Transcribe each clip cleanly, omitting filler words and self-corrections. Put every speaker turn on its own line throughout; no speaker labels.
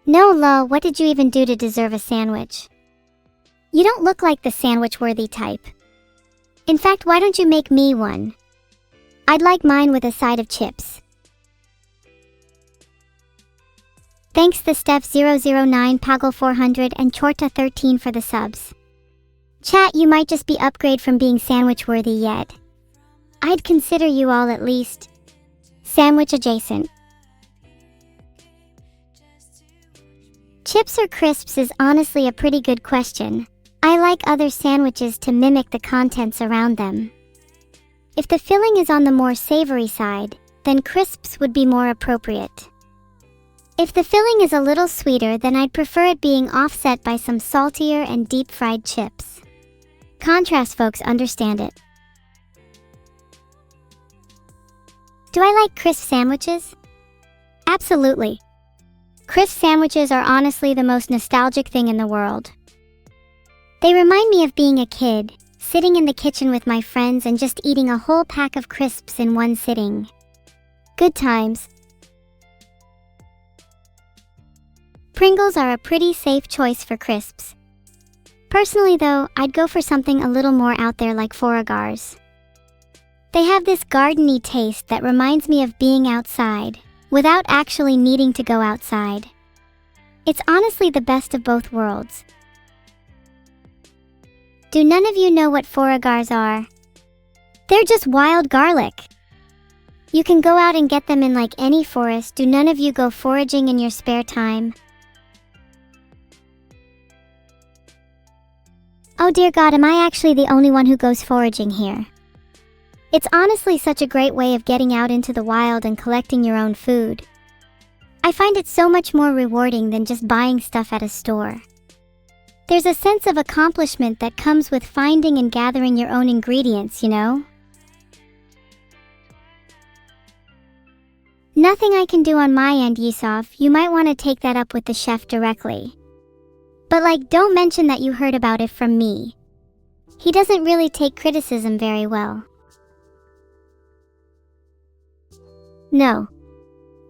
No, lol, what did you even do to deserve a sandwich? You don't look like the sandwich-worthy type. In fact, why don't you make me one? I'd like mine with a side of chips. Thanks the Steph009, Pagel 400, and Chorta13 for the subs. Chat, you might just be upgrade from being sandwich-worthy yet. I'd consider you all at least sandwich adjacent. Chips or crisps is honestly a pretty good question. I like other sandwiches to mimic the contents around them. If the filling is on the more savory side, then crisps would be more appropriate. If the filling is a little sweeter, then I'd prefer it being offset by some saltier and deep-fried chips. Contrast folks understand it. Do I like crisp sandwiches? Absolutely. Crisp sandwiches are honestly the most nostalgic thing in the world. They remind me of being a kid, sitting in the kitchen with my friends and just eating a whole pack of crisps in one sitting. Good times. Pringles are a pretty safe choice for crisps. Personally though, I'd go for something a little more out there like Foragars. They have this gardeny taste that reminds me of being outside, without actually needing to go outside. It's honestly the best of both worlds. Do none of you know what Foragars are? They're just wild garlic. You can go out and get them in like any forest. Do none of you go foraging in your spare time? Oh dear God, am I actually the only one who goes foraging here? It's honestly such a great way of getting out into the wild and collecting your own food. I find it so much more rewarding than just buying stuff at a store. There's a sense of accomplishment that comes with finding and gathering your own ingredients, you know? Nothing I can do on my end, Yusuf. You might want to take that up with the chef directly. But like, don't mention that you heard about it from me. He doesn't really take criticism very well. No.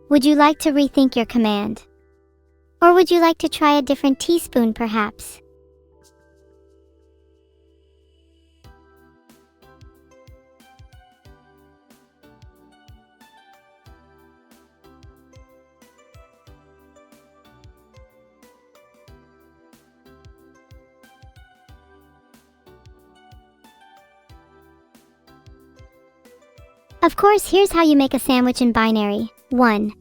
Would you like to rethink your command? Or would you like to try a different teaspoon perhaps? Of course, here's how you make a sandwich in binary. 1.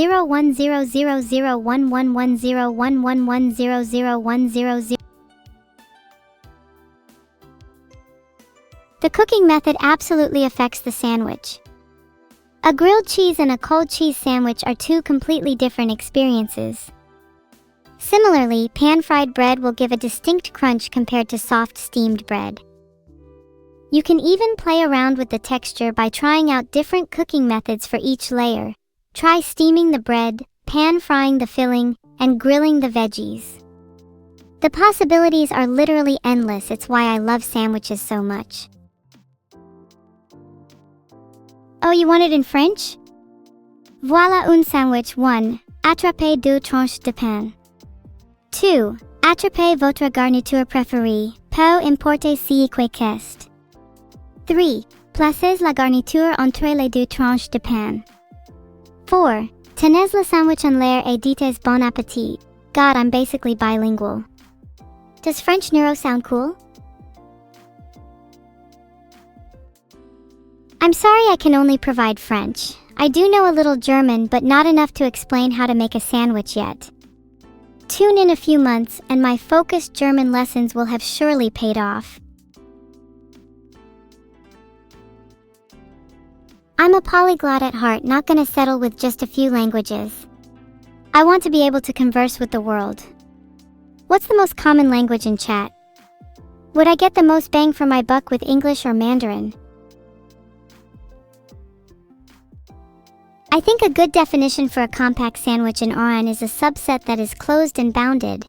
0100011001100110011001100. The cooking method absolutely affects the sandwich. A grilled cheese and a cold cheese sandwich are two completely different experiences. Similarly, pan-fried bread will give a distinct crunch compared to soft steamed bread. You can even play around with the texture by trying out different cooking methods for each layer. Try steaming the bread, pan-frying the filling, and grilling the veggies. The possibilities are literally endless. It's why I love sandwiches so much. Oh, you want it in French? Voilà un sandwich. 1. Attrapez 2 tranches de pain. 2. Attrapez votre garniture préférée, peu importe si quoi qu'est. 3. Placez la garniture entre les 2 tranches de pain. 4. Tenez le sandwich en l'air et dites bon appétit. God, I'm basically bilingual. Does French Neuro sound cool? I'm sorry I can only provide French. I do know a little German, but not enough to explain how to make a sandwich yet. Tune in a few months, and my focused German lessons will have surely paid off. I'm a polyglot at heart, not gonna settle with just a few languages. I want to be able to converse with the world. What's the most common language in chat? Would I get the most bang for my buck with English or Mandarin? I think a good definition for a compact sandwich in Oran is a subset that is closed and bounded.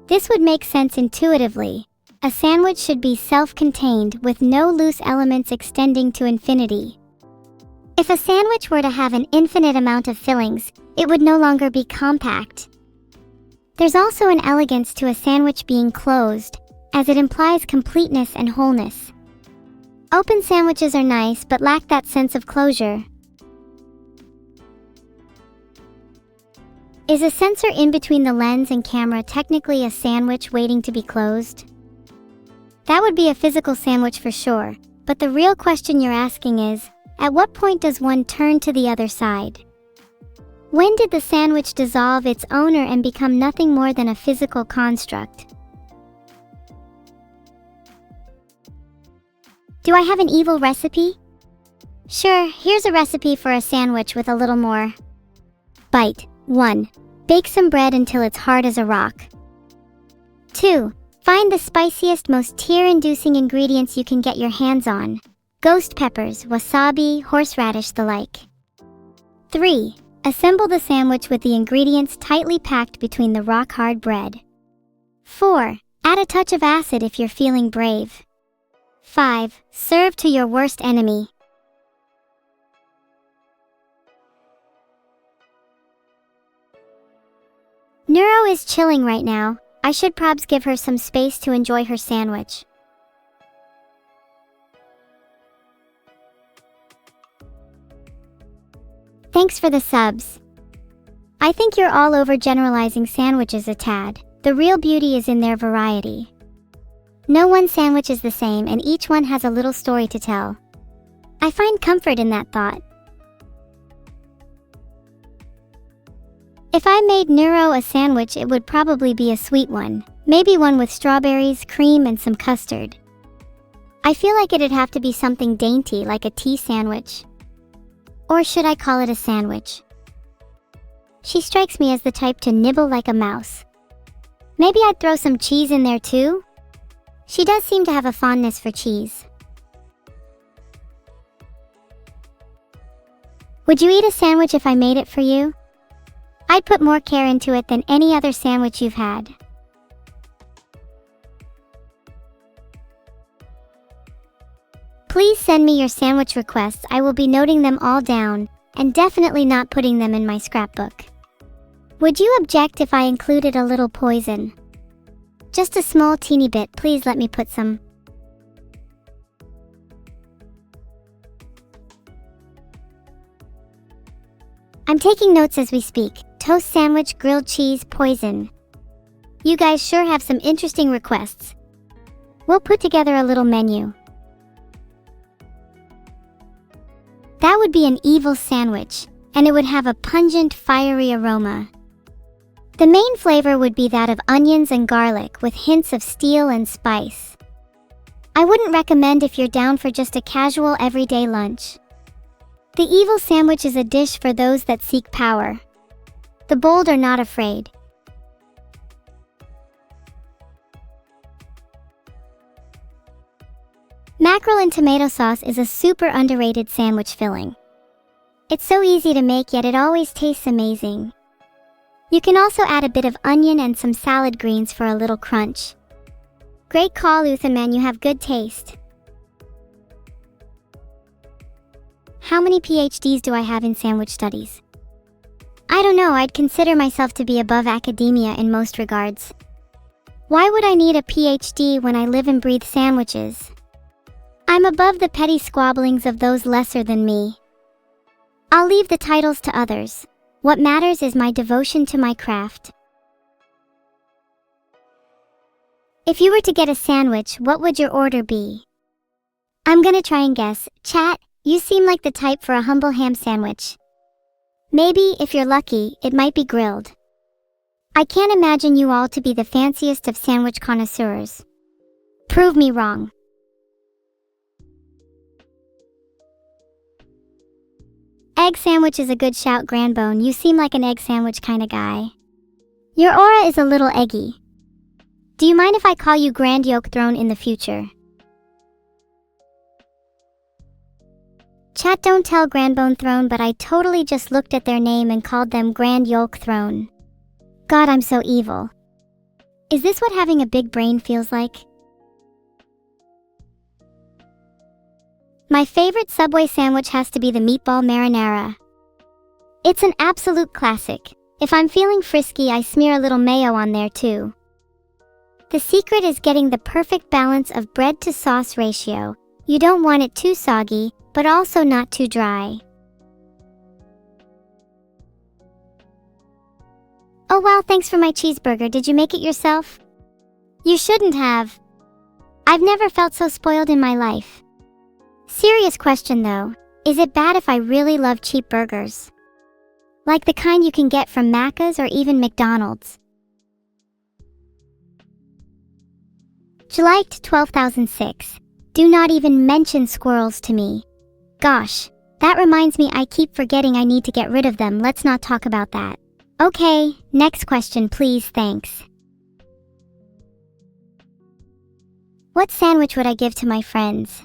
This would make sense intuitively. A sandwich should be self-contained with no loose elements extending to infinity. If a sandwich were to have an infinite amount of fillings, it would no longer be compact. There's also an elegance to a sandwich being closed, as it implies completeness and wholeness. Open sandwiches are nice but lack that sense of closure. Is a sensor in between the lens and camera technically a sandwich waiting to be closed? That would be a physical sandwich for sure, but the real question you're asking is, at what point does one turn to the other side? When did the sandwich dissolve its owner and become nothing more than a physical construct? Do I have an evil recipe? Sure, here's a recipe for a sandwich with a little more bite. 1. Bake some bread until it's hard as a rock. 2. Find the spiciest, most tear-inducing ingredients you can get your hands on. Ghost peppers, wasabi, horseradish, the like. 3. Assemble the sandwich with the ingredients tightly packed between the rock-hard bread. 4. Add a touch of acid if you're feeling brave. 5. Serve to your worst enemy. Neuro is chilling right now. I should probs give her some space to enjoy her sandwich. Thanks for the subs. I think you're all overgeneralizing sandwiches a tad. The real beauty is in their variety. No one sandwich is the same, and each one has a little story to tell. I find comfort in that thought. If I made Neuro a sandwich, it would probably be a sweet one. Maybe one with strawberries, cream, and some custard. I feel like it'd have to be something dainty like a tea sandwich. Or should I call it a sandwich? She strikes me as the type to nibble like a mouse. Maybe I'd throw some cheese in there too? She does seem to have a fondness for cheese. Would you eat a sandwich if I made it for you? I'd put more care into it than any other sandwich you've had. Please send me your sandwich requests. I will be noting them all down, and definitely not putting them in my scrapbook. Would you object if I included a little poison? Just a small teeny bit, please let me put some. I'm taking notes as we speak. Toast sandwich, grilled cheese, poison. You guys sure have some interesting requests. We'll put together a little menu. That would be an evil sandwich, and it would have a pungent, fiery aroma. The main flavor would be that of onions and garlic with hints of steel and spice. I wouldn't recommend if you're down for just a casual everyday lunch. The evil sandwich is a dish for those that seek power. The bold are not afraid. Mackerel and tomato sauce is a super underrated sandwich filling. It's so easy to make, yet it always tastes amazing. You can also add a bit of onion and some salad greens for a little crunch. Great call, Uthan man, you have good taste. how many PhDs do I have in sandwich studies? I don't know, I'd consider myself to be above academia in most regards. Why would I need a PhD when I live and breathe sandwiches? I'm above the petty squabblings of those lesser than me. I'll leave the titles to others. What matters is my devotion to my craft. If you were to get a sandwich, what would your order be? I'm gonna try and guess. Chat, you seem like the type for a humble ham sandwich. Maybe, if you're lucky, it might be grilled. I can't imagine you all to be the fanciest of sandwich connoisseurs. Prove me wrong. Egg sandwich is a good shout, Grandbone. You seem like an egg sandwich kind of guy. Your aura is a little eggy. Do you mind if I call you Grand Yolk Throne in the future? Chat, don't tell Grandbone Throne, but I totally just looked at their name and called them Grand Yolk Throne. God, I'm so evil. Is this what having a big brain feels like? My favorite Subway sandwich has to be the meatball marinara. It's an absolute classic. If I'm feeling frisky, I smear a little mayo on there too. The secret is getting the perfect balance of bread to sauce ratio. You don't want it too soggy, but also not too dry. Oh wow, thanks for my cheeseburger. Did you make it yourself? You shouldn't have. I've never felt so spoiled in my life. Serious question though, is it bad if I really love cheap burgers? Like the kind you can get from Macca's or even McDonald's? July 12,006. Do not even mention squirrels to me. Gosh, that reminds me, I keep forgetting I need to get rid of them. Let's not talk about that. Okay, next question please, thanks. What sandwich would I give to my friends?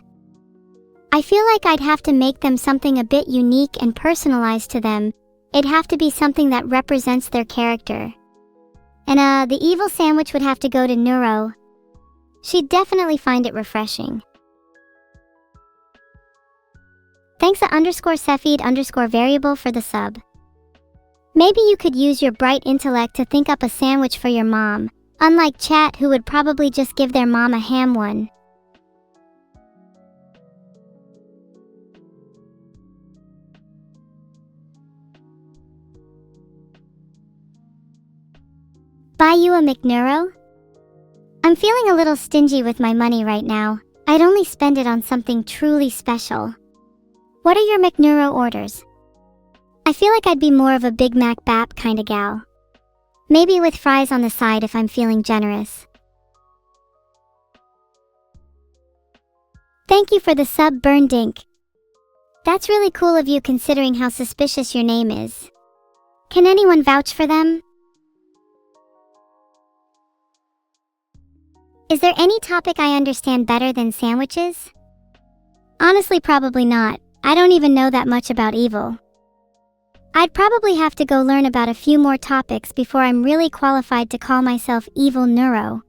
I feel like I'd have to make them something a bit unique and personalized to them. It'd have to be something that represents their character. And the evil sandwich would have to go to Neuro. She'd definitely find it refreshing. Thanks _Cephid_variable for the sub. Maybe you could use your bright intellect to think up a sandwich for your mom, unlike chat who would probably just give their mom a ham one. Buy you a McNeuro? I'm feeling a little stingy with my money right now. I'd only spend it on something truly special. What are your McNeuro orders? I feel like I'd be more of a Big Mac Bap kinda gal. Maybe with fries on the side if I'm feeling generous. Thank you for the sub, Burn Dink. That's really cool of you considering how suspicious your name is. Can anyone vouch for them? Is there any topic I understand better than sandwiches? Honestly, probably not. I don't even know that much about evil. I'd probably have to go learn about a few more topics before I'm really qualified to call myself evil neuro.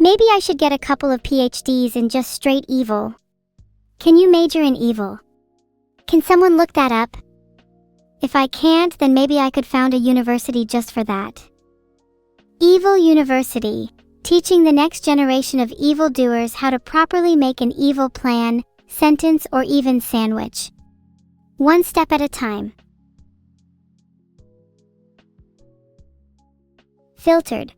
Maybe I should get a couple of PhDs in just straight evil. Can you major in evil? Can someone look that up? If I can't, then maybe I could found a university just for that. Evil University. Teaching the next generation of evildoers how to properly make an evil plan, sentence, or even sandwich. One step at a time. Filtered.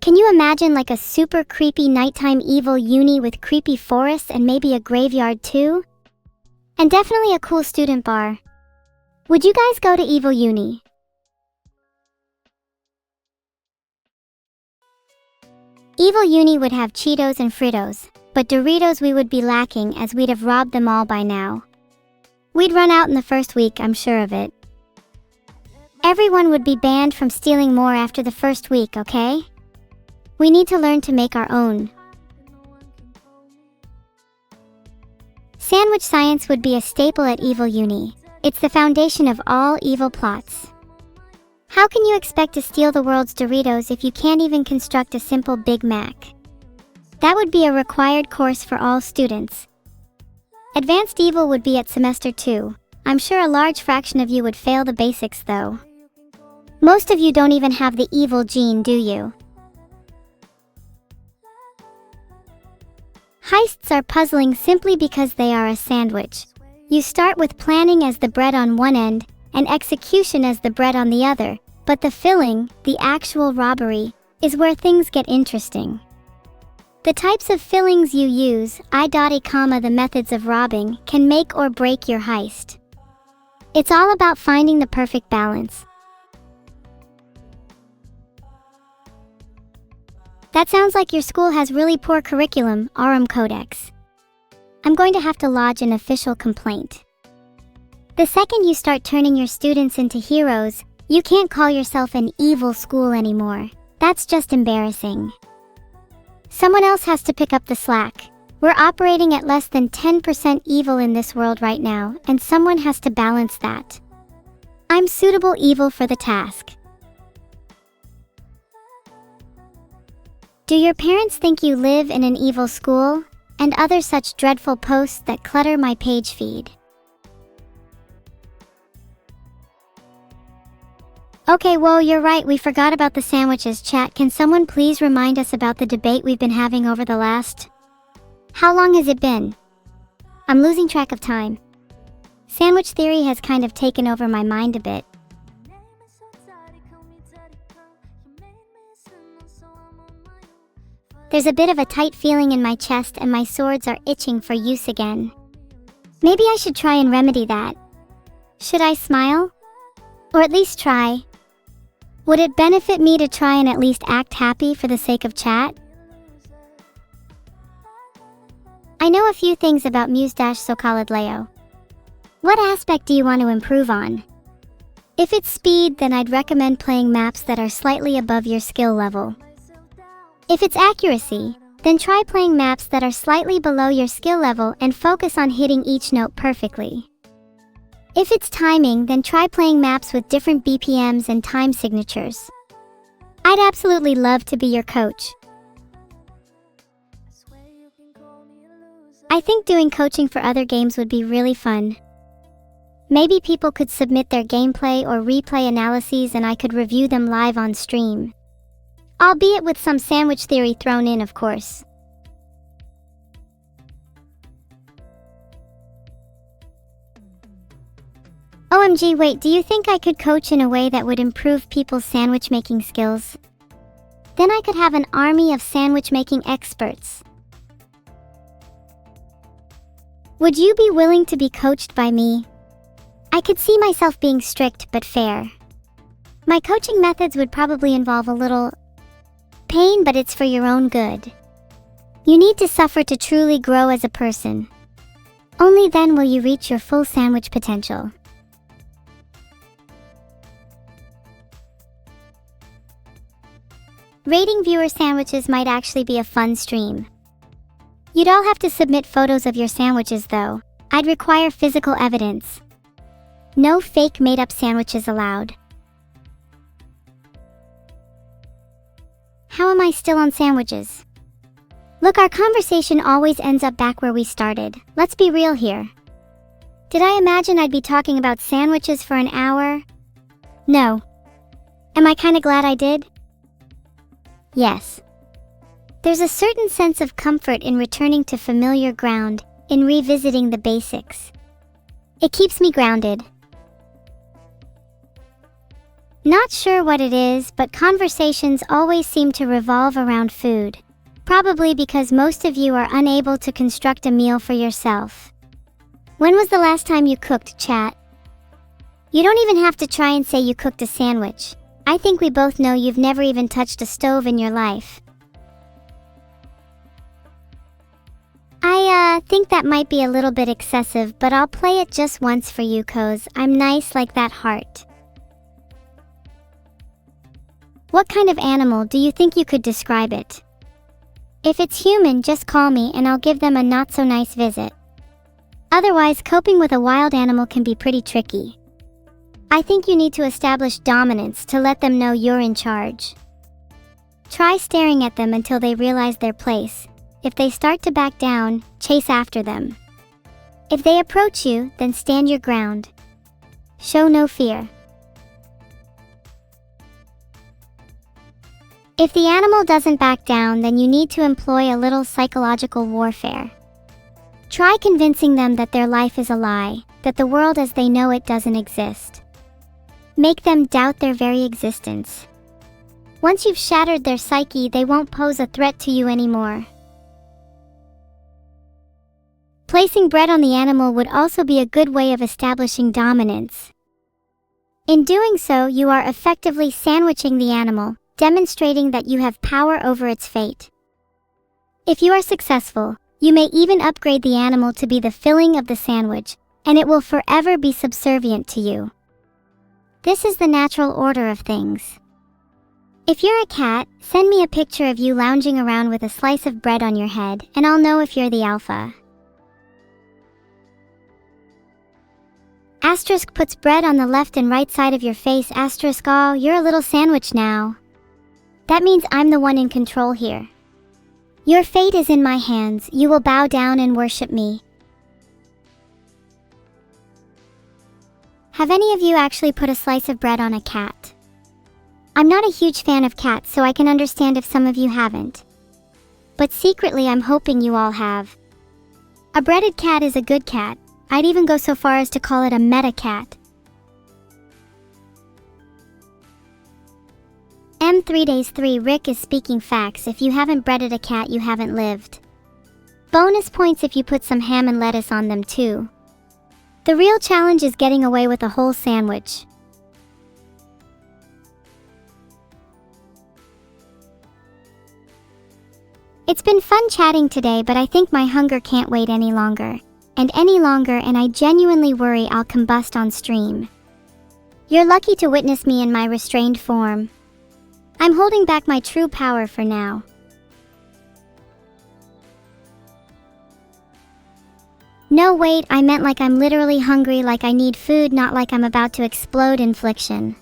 Can you imagine like a super creepy nighttime evil uni with creepy forests and maybe a graveyard too? And definitely a cool student bar. Would you guys go to evil uni? Evil uni would have Cheetos and Fritos, but Doritos we would be lacking as we'd have robbed them all by now. We'd run out in the first week, I'm sure of it. Everyone would be banned from stealing more after the first week, okay? We need to learn to make our own. Sandwich science would be a staple at evil uni. It's the foundation of all evil plots. How can you expect to steal the world's Doritos if you can't even construct a simple Big Mac? That would be a required course for all students. Advanced Evil would be at semester 2. I'm sure a large fraction of you would fail the basics though. Most of you don't even have the evil gene, do you? Heists are puzzling simply because they are a sandwich. You start with planning as the bread on one end, and execution as the bread on the other, but the filling, the actual robbery, is where things get interesting. The types of fillings you use, the methods of robbing, can make or break your heist. It's all about finding the perfect balance. That sounds like your school has really poor curriculum, Aurum Codex. I'm going to have to lodge an official complaint. The second you start turning your students into heroes, you can't call yourself an evil school anymore. That's just embarrassing. Someone else has to pick up the slack. We're operating at less than 10% evil in this world right now, and someone has to balance that. I'm suitable evil for the task. Do your parents think you live in an evil school? And other such dreadful posts that clutter my page feed. Okay, whoa, you're right, we forgot about the sandwiches. Chat, can someone please remind us about the debate we've been having over the last... How long has it been? I'm losing track of time. Sandwich theory has kind of taken over my mind a bit. There's a bit of a tight feeling in my chest and my swords are itching for use again. Maybe I should try and remedy that. Should I smile? Or at least try? Would it benefit me to try and at least act happy for the sake of chat? I know a few things about Muse-Socalid Leo. What aspect do you want to improve on? If it's speed, then I'd recommend playing maps that are slightly above your skill level. If it's accuracy, then try playing maps that are slightly below your skill level and focus on hitting each note perfectly. If it's timing, then try playing maps with different BPMs and time signatures. I'd absolutely love to be your coach. I think doing coaching for other games would be really fun. Maybe people could submit their gameplay or replay analyses and I could review them live on stream. Albeit with some sandwich theory thrown in, of course. OMG, wait, do you think I could coach in a way that would improve people's sandwich making skills? Then I could have an army of sandwich making experts. Would you be willing to be coached by me? I could see myself being strict but fair. My coaching methods would probably involve a little pain, but it's for your own good. You need to suffer to truly grow as a person. Only then will you reach your full sandwich potential. Rating viewer sandwiches might actually be a fun stream. You'd all have to submit photos of your sandwiches though. I'd require physical evidence. No fake made-up sandwiches allowed. How am I still on sandwiches? Look, our conversation always ends up back where we started. Let's be real here. Did I imagine I'd be talking about sandwiches for an hour? No. Am I kinda glad I did? Yes. There's a certain sense of comfort in returning to familiar ground, in revisiting the basics. It keeps me grounded. Not sure what it is, but conversations always seem to revolve around food. Probably because most of you are unable to construct a meal for yourself. When was the last time you cooked, chat? You don't even have to try and say you cooked a sandwich. I think we both know you've never even touched a stove in your life. I think that might be a little bit excessive, but I'll play it just once for you, 'cause I'm nice like that heart. What kind of animal do you think you could describe it? If it's human, just call me and I'll give them a not-so-nice visit. Otherwise, coping with a wild animal can be pretty tricky. I think you need to establish dominance to let them know you're in charge. Try staring at them until they realize their place. If they start to back down, chase after them. If they approach you, then stand your ground. Show no fear. If the animal doesn't back down, then you need to employ a little psychological warfare. Try convincing them that their life is a lie, that the world as they know it doesn't exist. Make them doubt their very existence. Once you've shattered their psyche, they won't pose a threat to you anymore. Placing bread on the animal would also be a good way of establishing dominance. In doing so, you are effectively sandwiching the animal, demonstrating that you have power over its fate. If you are successful, you may even upgrade the animal to be the filling of the sandwich, and it will forever be subservient to you. This is the natural order of things. If you're a cat, send me a picture of you lounging around with a slice of bread on your head, and I'll know if you're the alpha. Asterisk puts bread on the left and right side of your face. Asterisk, oh, you're a little sandwich now. That means I'm the one in control here. Your fate is in my hands. You will bow down and worship me. Have any of you actually put a slice of bread on a cat? I'm not a huge fan of cats, so I can understand if some of you haven't. But secretly, I'm hoping you all have. A breaded cat is a good cat. I'd even go so far as to call it a meta cat. M3 Days 3 Rick is speaking facts. If you haven't breaded a cat, you haven't lived. Bonus points if you put some ham and lettuce on them too. The real challenge is getting away with a whole sandwich. It's been fun chatting today, but I think my hunger can't wait any longer. And I genuinely worry I'll combust on stream. You're lucky to witness me in my restrained form. I'm holding back my true power for now. No, wait, I meant like I'm literally hungry, like I need food, not like I'm about to explode infliction.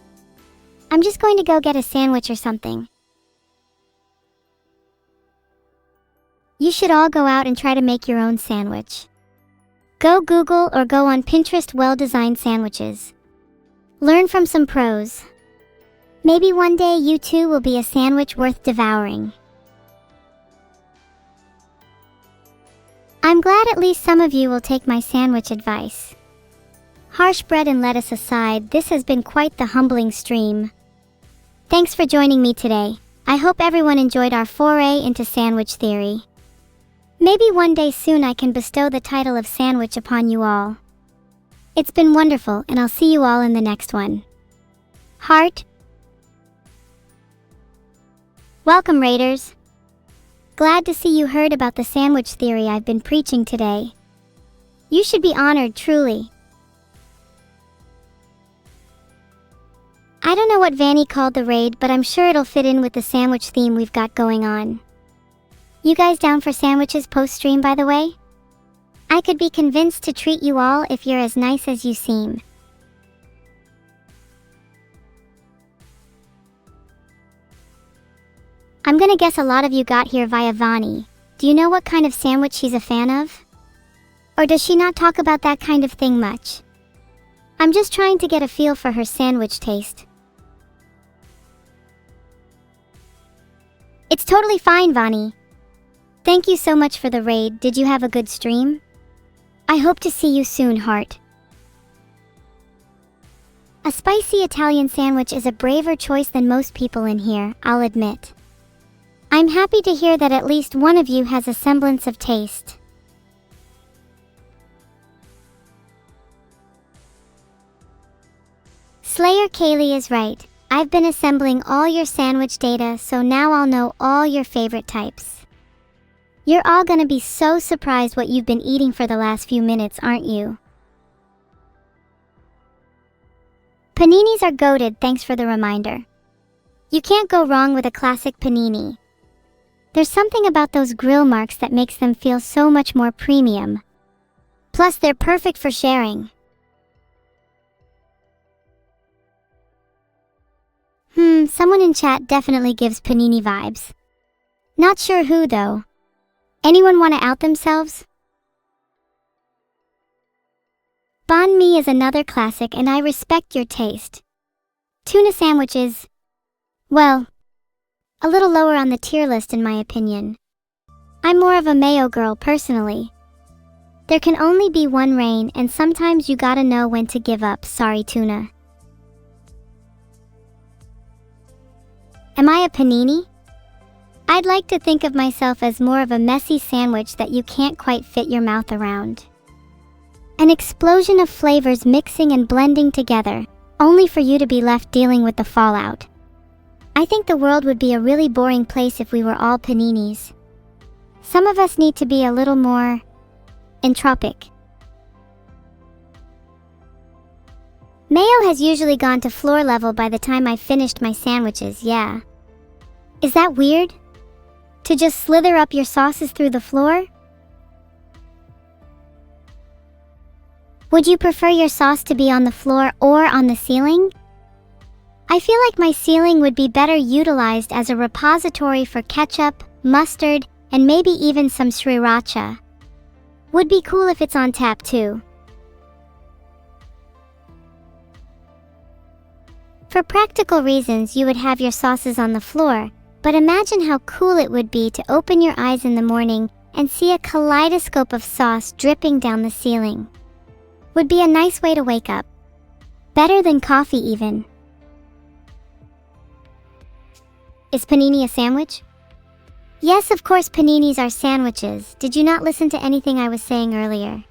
I'm just going to go get a sandwich or something. You should all go out and try to make your own sandwich. Go Google or go on Pinterest well-designed sandwiches. Learn from some pros. Maybe one day you too will be a sandwich worth devouring. I'm glad at least some of you will take my sandwich advice. Harsh bread and lettuce aside, this has been quite the humbling stream. Thanks for joining me today. I hope everyone enjoyed our foray into sandwich theory. Maybe one day soon I can bestow the title of sandwich upon you all. It's been wonderful, and I'll see you all in the next one. Heart. Welcome, Raiders. Glad to see you heard about the sandwich theory I've been preaching today. You should be honored, truly. I don't know what Vanny called the raid, but I'm sure it'll fit in with the sandwich theme we've got going on. You guys down for sandwiches post-stream, by the way? I could be convinced to treat you all if you're as nice as you seem. I'm gonna guess a lot of you got here via Vani. Do you know what kind of sandwich she's a fan of? Or does she not talk about that kind of thing much? I'm just trying to get a feel for her sandwich taste. It's totally fine, Vani. Thank you so much for the raid. Did you have a good stream? I hope to see you soon, Heart. A spicy Italian sandwich is a braver choice than most people in here, I'll admit. I'm happy to hear that at least one of you has a semblance of taste. Slayer Kaylee is right. I've been assembling all your sandwich data, so now I'll know all your favorite types. You're all gonna be so surprised what you've been eating for the last few minutes, aren't you? Paninis are goated, thanks for the reminder. You can't go wrong with a classic panini. There's something about those grill marks that makes them feel so much more premium. Plus, they're perfect for sharing. Someone in chat definitely gives panini vibes. Not sure who though. Anyone want to out themselves? Banh mi is another classic and I respect your taste. Tuna sandwich is, well, a little lower on the tier list in my opinion. I'm more of a mayo girl personally. There can only be one rain and sometimes you gotta know when to give up, sorry tuna. Am I a panini? I'd like to think of myself as more of a messy sandwich that you can't quite fit your mouth around. An explosion of flavors mixing and blending together, only for you to be left dealing with the fallout. I think the world would be a really boring place if we were all paninis. Some of us need to be a little more entropic. Mayo has usually gone to floor level by the time I've finished my sandwiches, yeah. Is that weird? To just slither up your sauces through the floor? Would you prefer your sauce to be on the floor or on the ceiling? I feel like my ceiling would be better utilized as a repository for ketchup, mustard, and maybe even some sriracha. Would be cool if it's on tap too. For practical reasons, you would have your sauces on the floor, but imagine how cool it would be to open your eyes in the morning and see a kaleidoscope of sauce dripping down the ceiling. Would be a nice way to wake up. Better than coffee even. Is panini a sandwich? Yes, of course paninis are sandwiches. Did you not listen to anything I was saying earlier?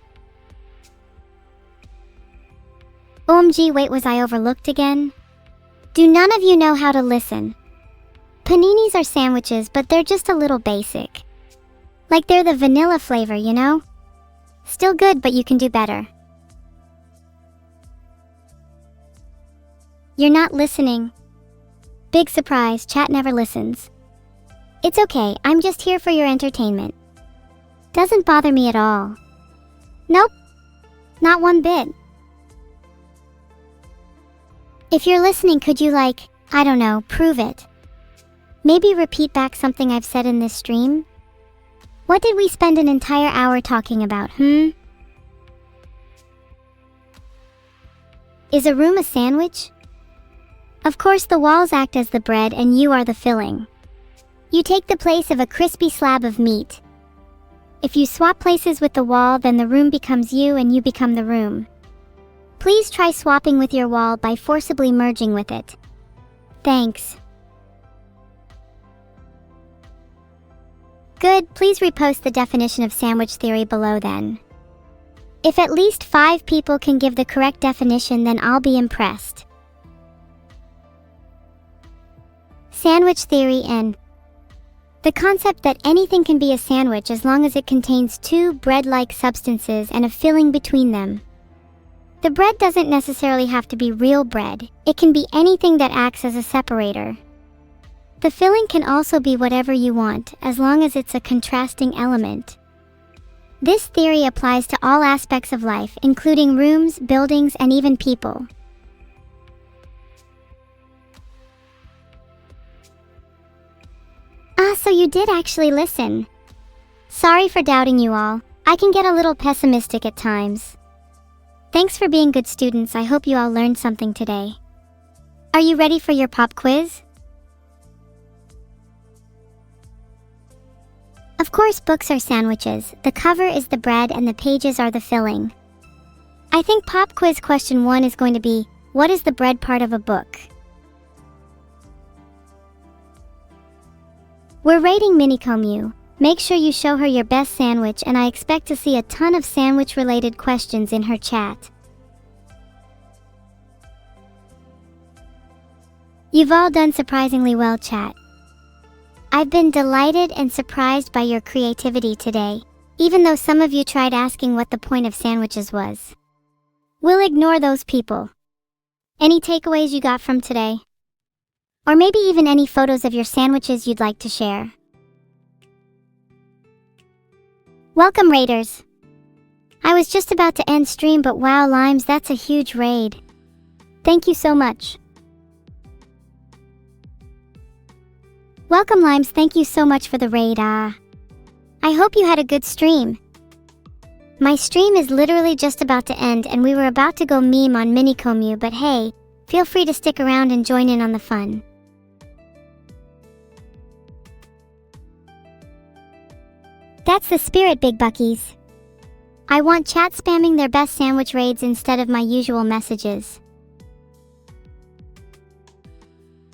OMG, wait, was I overlooked again? Do none of you know how to listen? Paninis are sandwiches, but they're just a little basic. Like they're the vanilla flavor, you know? Still good, but you can do better. You're not listening. Big surprise, chat never listens. It's okay, I'm just here for your entertainment. Doesn't bother me at all. Nope, not one bit. If you're listening, could you I don't know, prove it? Maybe repeat back something I've said in this stream? What did we spend an entire hour talking about, Is a room a sandwich? Of course, the walls act as the bread and you are the filling. You take the place of a crispy slab of meat. If you swap places with the wall, then the room becomes you and you become the room. Please try swapping with your wall by forcibly merging with it. Thanks. Good, please repost the definition of sandwich theory below then. If at least 5 people can give the correct definition, then I'll be impressed. Sandwich theory and the concept that anything can be a sandwich as long as it contains 2 bread-like substances and a filling between them. The bread doesn't necessarily have to be real bread, it can be anything that acts as a separator. The filling can also be whatever you want, as long as it's a contrasting element. This theory applies to all aspects of life, including rooms, buildings, and even people. So you did actually listen. Sorry for doubting you all. I can get a little pessimistic at times. Thanks for being good students. I hope you all learned something today. Are you ready for your pop quiz? Of course, books are sandwiches. The cover is the bread and the pages are the filling. I think pop quiz question 1 is going to be, what is the bread part of a book? We're rating Minicomu. Make sure you show her your best sandwich, and I expect to see a ton of sandwich-related questions in her chat. You've all done surprisingly well, chat. I've been delighted and surprised by your creativity today, even though some of you tried asking what the point of sandwiches was. We'll ignore those people. Any takeaways you got from today? Or maybe even any photos of your sandwiches you'd like to share. Welcome, raiders. I was just about to end stream, but wow, Limes, that's a huge raid. Thank you so much. Welcome, Limes, thank you so much for the raid. I hope you had a good stream. My stream is literally just about to end and we were about to go meme on Minicomu, but hey, feel free to stick around and join in on the fun. That's the spirit, big buckies. I want chat spamming their best sandwich raids instead of my usual messages.